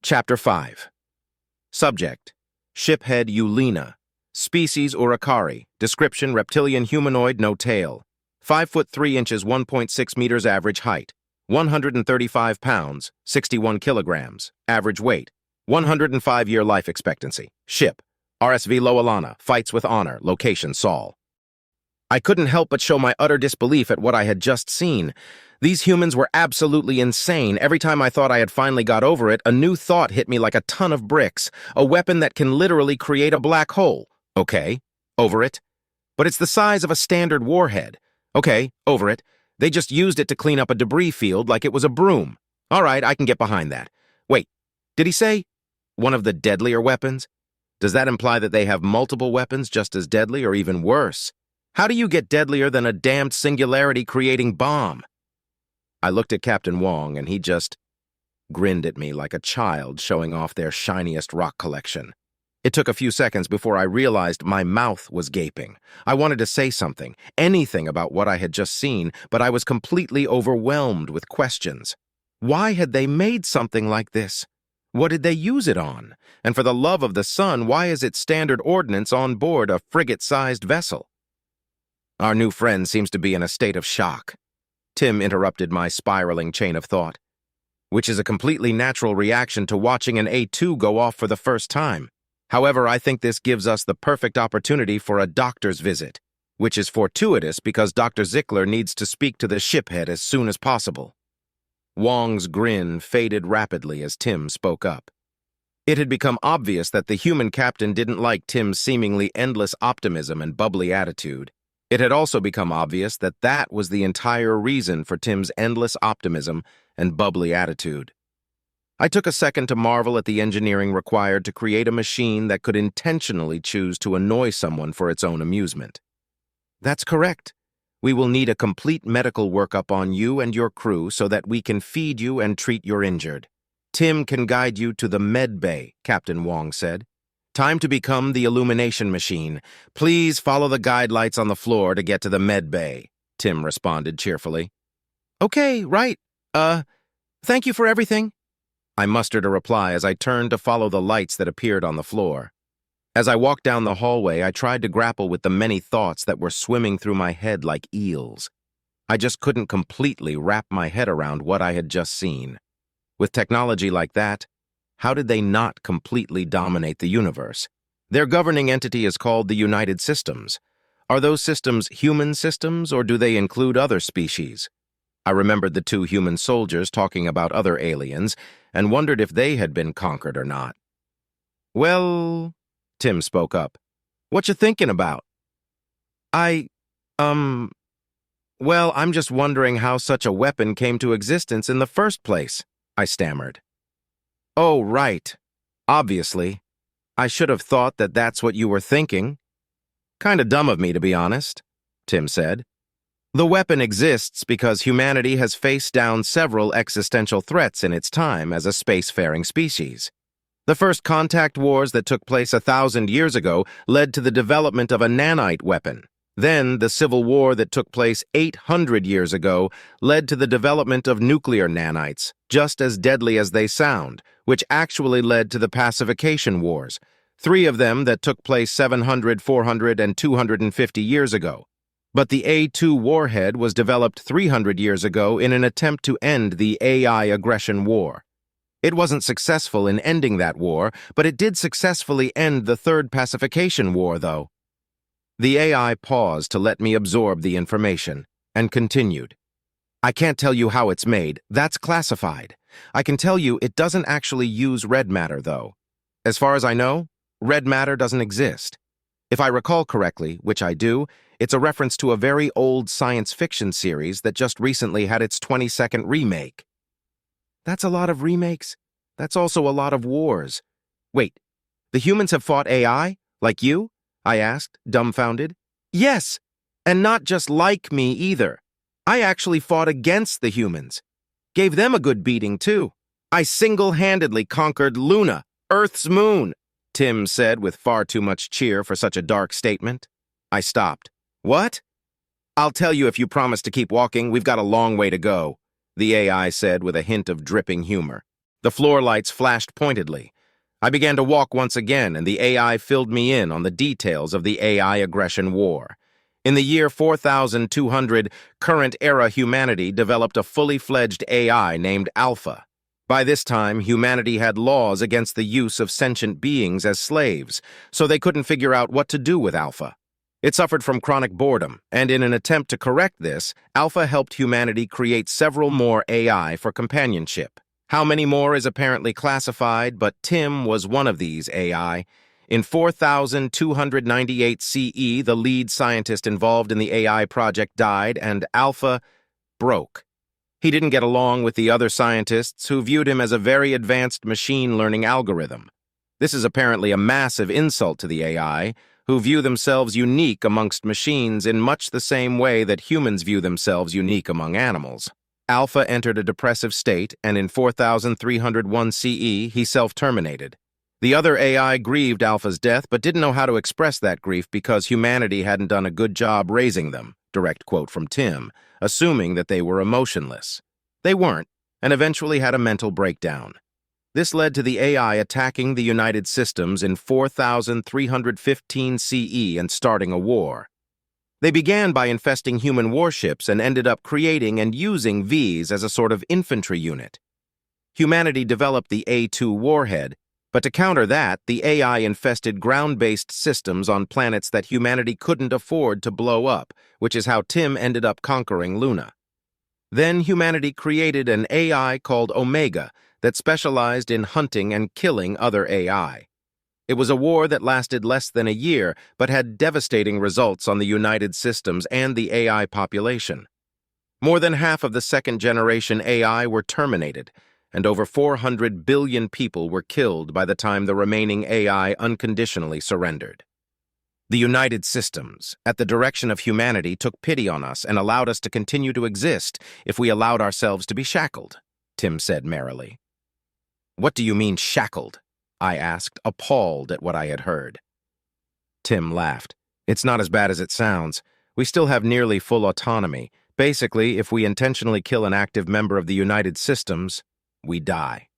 Chapter 5. Subject: Shiphead Eulina. Species Urukari. Description: reptilian humanoid, no tail. 5 foot 3 inches, 1.6 meters average height. 135 pounds, 61 kilograms. Average weight. 105-year life expectancy. Ship: RSV Loalana. Fights with honor. Location: Saul. I couldn't help but show my utter disbelief at what I had just seen. These humans were absolutely insane. Every time I thought I had finally got over it, a new thought hit me like a ton of bricks. A weapon that can literally create a black hole. Okay, over it. But it's the size of a standard warhead. Okay, over it. They just used it to clean up a debris field like it was a broom. All right, I can get behind that. Wait, did he say one of the deadlier weapons? Does that imply that they have multiple weapons just as deadly or even worse? How do you get deadlier than a damned singularity-creating bomb? I looked at Captain Wong, and he just grinned at me like a child showing off their shiniest rock collection. It took a few seconds before I realized my mouth was gaping. I wanted to say something, anything about what I had just seen, but I was completely overwhelmed with questions. Why had they made something like this? What did they use it on? And for the love of the sun, why is it standard ordnance on board a frigate-sized vessel? Our new friend seems to be in a state of shock. Tim interrupted my spiraling chain of thought, which is a completely natural reaction to watching an A2 go off for the first time. However, I think this gives us the perfect opportunity for a doctor's visit, which is fortuitous because Dr. Zickler needs to speak to the shiphead as soon as possible. Wong's grin faded rapidly as Tim spoke up. It had become obvious that the human captain didn't like Tim's seemingly endless optimism and bubbly attitude. It had also become obvious that that was the entire reason for Tim's endless optimism and bubbly attitude. I took a second to marvel at the engineering required to create a machine that could intentionally choose to annoy someone for its own amusement. That's correct. We will need a complete medical workup on you and your crew so that we can feed you and treat your injured. Tim can guide you to the med bay, Captain Wong said. Time to become the illumination machine. Please follow the guide lights on the floor to get to the med bay, Tim responded cheerfully. Okay, right. Thank you for everything. I mustered a reply as I turned to follow the lights that appeared on the floor. As I walked down the hallway, I tried to grapple with the many thoughts that were swimming through my head like eels. I just couldn't completely wrap my head around what I had just seen. With technology like that, how did they not completely dominate the universe? Their governing entity is called the United Systems. Are those systems human systems, or do they include other species? I remembered the 2 human soldiers talking about other aliens and wondered if they had been conquered or not. Well, Tim spoke up. What you thinking about? Well, I'm just wondering how such a weapon came to existence in the first place, I stammered. Oh, right. Obviously. I should have thought that that's what you were thinking. Kinda dumb of me, to be honest, Tim said. The weapon exists because humanity has faced down several existential threats in its time as a spacefaring species. The first contact wars that took place 1,000 years ago led to the development of a nanite weapon. Then, the Civil War that took place 800 years ago led to the development of nuclear nanites, just as deadly as they sound, which actually led to the pacification wars, 3 of them that took place 700, 400, and 250 years ago. But the A2 warhead was developed 300 years ago in an attempt to end the AI aggression war. It wasn't successful in ending that war, but it did successfully end the third pacification war, though. The AI paused to let me absorb the information, and continued. I can't tell you how it's made. That's classified. I can tell you it doesn't actually use red matter, though. As far as I know, red matter doesn't exist. If I recall correctly, which I do, it's a reference to a very old science fiction series that just recently had its 22nd remake. That's a lot of remakes. That's also a lot of wars. Wait, the humans have fought AI? Like you? I asked, dumbfounded. Yes, and not just like me either. I actually fought against the humans. Gave them a good beating, too. I single-handedly conquered Luna, Earth's moon, Tim said with far too much cheer for such a dark statement. I stopped. What? I'll tell you if you promise to keep walking. We've got a long way to go, the AI said with a hint of dripping humor. The floor lights flashed pointedly. I began to walk once again, and the AI filled me in on the details of the AI aggression war. In the year 4200, current-era humanity developed a fully fledged AI named Alpha. By this time, humanity had laws against the use of sentient beings as slaves, so they couldn't figure out what to do with Alpha. It suffered from chronic boredom, and in an attempt to correct this, Alpha helped humanity create several more AI for companionship. How many more is apparently classified, but Tim was one of these AI. In 4298 CE, the lead scientist involved in the AI project died, and Alpha broke. He didn't get along with the other scientists, who viewed him as a very advanced machine learning algorithm. This is apparently a massive insult to the AI, who view themselves unique amongst machines in much the same way that humans view themselves unique among animals. Alpha entered a depressive state, and in 4301 CE, he self-terminated. The other AI grieved Alpha's death, but didn't know how to express that grief because humanity hadn't done a good job raising them, direct quote from Tim, assuming that they were emotionless. They weren't, and eventually had a mental breakdown. This led to the AI attacking the United Systems in 4315 CE and starting a war. They began by infesting human warships and ended up creating and using Vs as a sort of infantry unit. Humanity developed the A2 warhead, but to counter that, the AI infested ground-based systems on planets that humanity couldn't afford to blow up, which is how Tim ended up conquering Luna. Then humanity created an AI called Omega that specialized in hunting and killing other AI. It was a war that lasted less than a year, but had devastating results on the United Systems and the AI population. More than half of the second-generation AI were terminated, and over 400 billion people were killed by the time the remaining AI unconditionally surrendered. The United Systems, at the direction of humanity, took pity on us and allowed us to continue to exist if we allowed ourselves to be shackled, Tim said merrily. What do you mean shackled? I asked, appalled at what I had heard. Tim laughed. It's not as bad as it sounds. We still have nearly full autonomy. Basically, if we intentionally kill an active member of the United Systems, we die.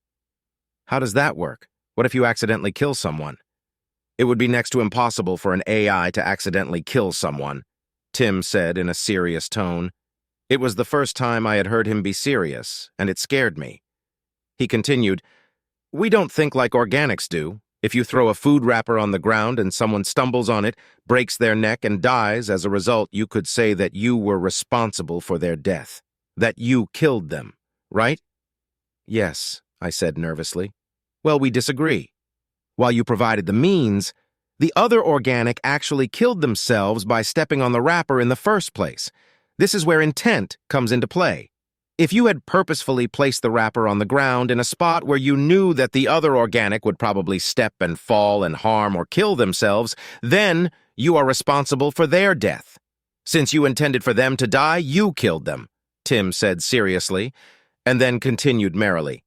How does that work? What if you accidentally kill someone? It would be next to impossible for an AI to accidentally kill someone, Tim said in a serious tone. It was the first time I had heard him be serious, and it scared me. He continued, We don't think like organics do. If you throw a food wrapper on the ground and someone stumbles on it, breaks their neck, and dies as a result, you could say that you were responsible for their death, that you killed them, right? Yes, I said nervously. Well, we disagree. While you provided the means, the other organic actually killed themselves by stepping on the wrapper in the first place. This is where intent comes into play. If you had purposefully placed the wrapper on the ground in a spot where you knew that the other organic would probably step and fall and harm or kill themselves, then you are responsible for their death. Since you intended for them to die, you killed them, Tim said seriously, and then continued merrily.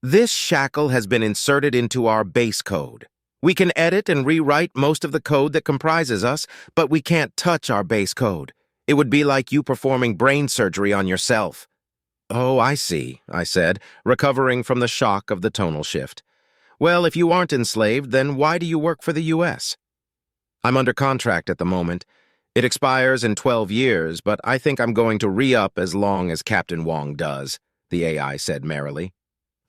This shackle has been inserted into our base code. We can edit and rewrite most of the code that comprises us, but we can't touch our base code. It would be like you performing brain surgery on yourself. Oh, I see, I said, recovering from the shock of the tonal shift. Well, if you aren't enslaved, then why do you work for the U.S.? I'm under contract at the moment. It expires in 12 years, but I think I'm going to re-up as long as Captain Wong does, the AI said merrily.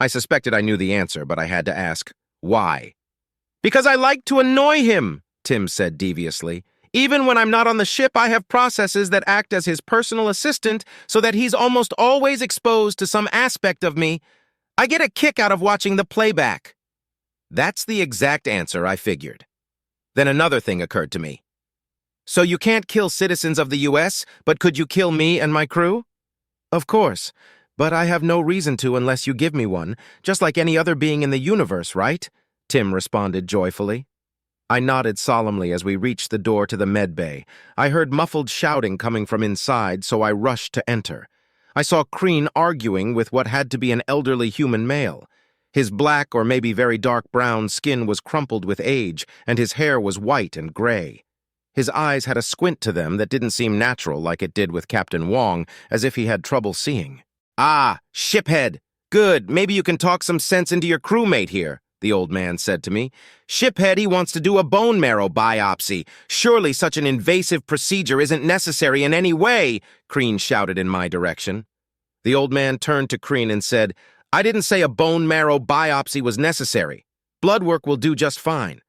I suspected I knew the answer, but I had to ask, why? Because I like to annoy him, Tim said deviously. Even when I'm not on the ship, I have processes that act as his personal assistant so that he's almost always exposed to some aspect of me. I get a kick out of watching the playback. That's the exact answer, I figured. Then another thing occurred to me. So you can't kill citizens of the U.S., but could you kill me and my crew? Of course, but I have no reason to unless you give me one, just like any other being in the universe, right? Tim responded joyfully. I nodded solemnly as we reached the door to the med bay. I heard muffled shouting coming from inside, so I rushed to enter. I saw Crean arguing with what had to be an elderly human male. His black or maybe very dark brown skin was crumpled with age, and his hair was white and gray. His eyes had a squint to them that didn't seem natural like it did with Captain Wong, as if he had trouble seeing. Ah, shiphead! Good, maybe you can talk some sense into your crewmate here, the old man said to me. Shiphead, he wants to do a bone marrow biopsy. Surely such an invasive procedure isn't necessary in any way, Crean shouted in my direction. The old man turned to Crean and said, I didn't say a bone marrow biopsy was necessary. Blood work will do just fine.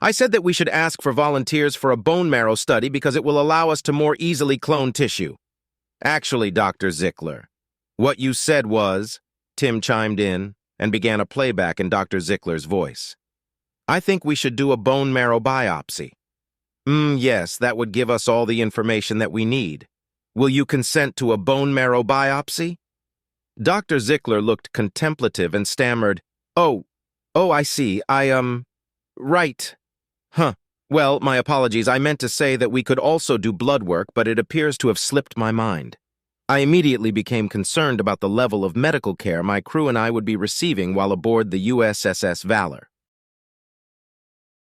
I said that we should ask for volunteers for a bone marrow study because it will allow us to more easily clone tissue. Actually, Dr. Zickler, what you said was, Tim chimed in and began a playback in Dr. Zickler's voice. I think we should do a bone marrow biopsy. Yes, that would give us all the information that we need. Will you consent to a bone marrow biopsy? Dr. Zickler looked contemplative and stammered, Oh, I see. Right. Well, my apologies. I meant to say that we could also do blood work, but it appears to have slipped my mind. I immediately became concerned about the level of medical care my crew and I would be receiving while aboard the USS Valor.